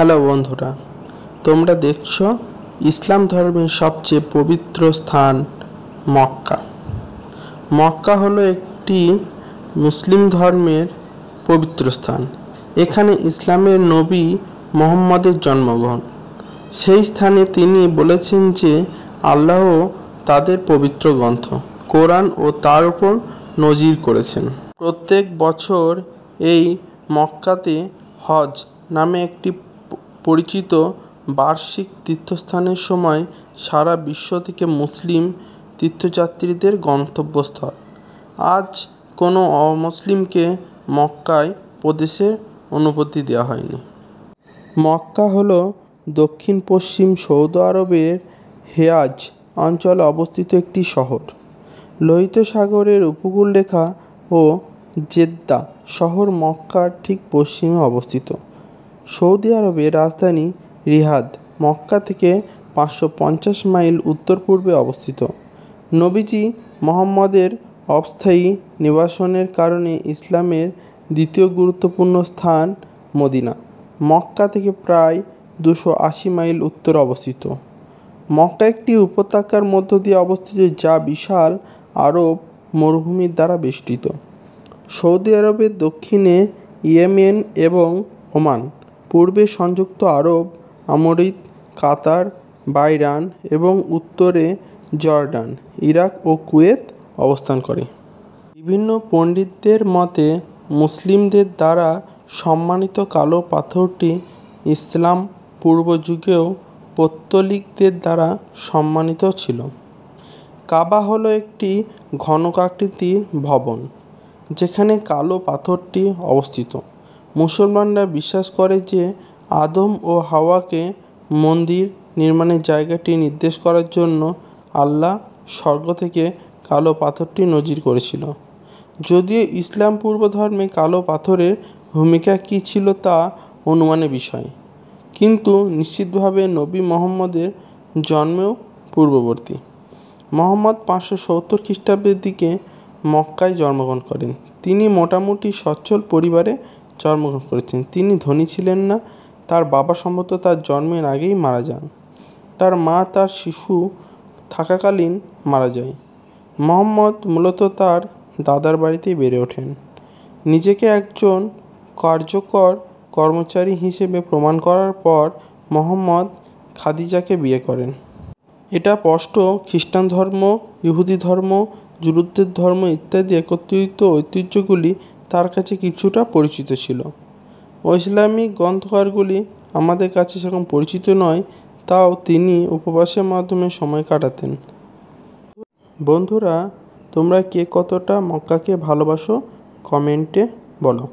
Hello বন্ধুরা, তোমরা দেখছো ইসলাম ধর্মের সবচেয়ে পবিত্র স্থান মক্কা। মক্কা হলো একটি মুসলিম ধর্মের পবিত্র স্থান। এখানে ইসলামের নবী মুহাম্মদের জন্মগ্রহণ। সেই স্থানে তিনি বলেছেন যে আল্লাহ তাদের পবিত্র গ্রন্থ কোরআন ও তার উপর নজির করেছেন। প্রত্যেক বছর এই মক্কাতে হজ নামে একটি পরিচিত বার্ষিক তীর্থস্থানের সময় সারা বিশ্ব থেকে মুসলিম তীর্থযাত্রীদের গন্তব্যস্থল। আজ কোনো অমুসলিমকে মক্কায় প্রবেশের অনুমতি দেওয়া হয়নি। মক্কা হলো দক্ষিণ পশ্চিম সৌদি আরবের হেজাজ অঞ্চলে অবস্থিত একটি শহর। লোহিত সাগরের উপকূলরেখা ও জেদ্দা শহর মক্কার ঠিক পশ্চিমে অবস্থিত। সৌদি আরবের রাজধানী রিয়াদ মক্কা থেকে 550 মাইল উত্তর পূর্বে অবস্থিত। নবীজি মুহাম্মদের অস্থায়ী নিবাসনের কারণে ইসলামের দ্বিতীয় গুরুত্বপূর্ণ স্থান মদিনা মক্কা থেকে প্রায় 280 মাইল উত্তরে অবস্থিত। মক্কা একটি উপত্যকার মধ্য দিয়ে অবস্থিত যা বিশাল আরব মরুভূমির দ্বারা বেষ্টিত। সৌদি আরবের দক্ষিণে ইয়েমেন এবং ওমান, পূর্বে সংযুক্ত আরব আমিরাত, কাতার, বাহরাইন এবং উত্তরে জর্ডান, ইরাক ও কুয়েত অবস্থান করে। বিভিন্ন পণ্ডিতদের মতে মুসলিমদের দ্বারা সম্মানিত কালো পাথরটি ইসলাম পূর্ব যুগেও পৌত্তলিকদের দ্বারা সম্মানিত ছিল। কাবা হলো একটি ঘনকাকৃতির ভবন যেখানে কালো পাথরটি অবস্থিত। মুসলমানরা বিশ্বাস করে যে আদম ও হাওয়াকে মন্দির নির্মাণের জায়গাটি নির্দেশ করার জন্য আল্লাহ স্বর্গ থেকে কালো পাথরটি নজির করেছিল। যদিও ইসলাম পূর্ব ধর্মে কালো পাথরের ভূমিকা কী ছিল তা অনুমানের বিষয়, কিন্তু নিশ্চিতভাবে নবী মুহাম্মদের জন্মেও পূর্ববর্তী। মুহাম্মদ 570 খ্রিস্টাব্দের দিকে মক্কায় জন্মগ্রহণ করেন। তিনি মোটামুটি সচ্ছল পরিবারে জন্মগ্রহণ করেছেন। তিনি ধনী ছিলেন না। তার বাবা সম্ভবত তার জন্মের আগেই মারা যান। তার মা তার শিশু থাকাকালীন মারা যায়। মুহাম্মদ মূলত তার দাদার বাড়িতেই বেড়ে ওঠেন। নিজেকে একজন কার্যকর কর্মচারী হিসেবে প্রমাণ করার পর মুহাম্মদ খাদিজাকে বিয়ে করেন। এটা স্পষ্ট খ্রিস্টান ধর্ম, ইহুদি ধর্ম, জুলুকদের ধর্ম ইত্যাদি একত্রিত ঐতিহ্যগুলি তার কাছে কিছুটা পরিচিত ছিল। ইসলামিক গ্রন্থকারগুলি আমাদের কাছে সেরকম পরিচিত নয়, তাও তিনি উপবাসের মাধ্যমে সময় কাটাতেন। বন্ধুরা, তোমরা কে কতটা মক্কাকে ভালোবাসো কমেন্টে বলো।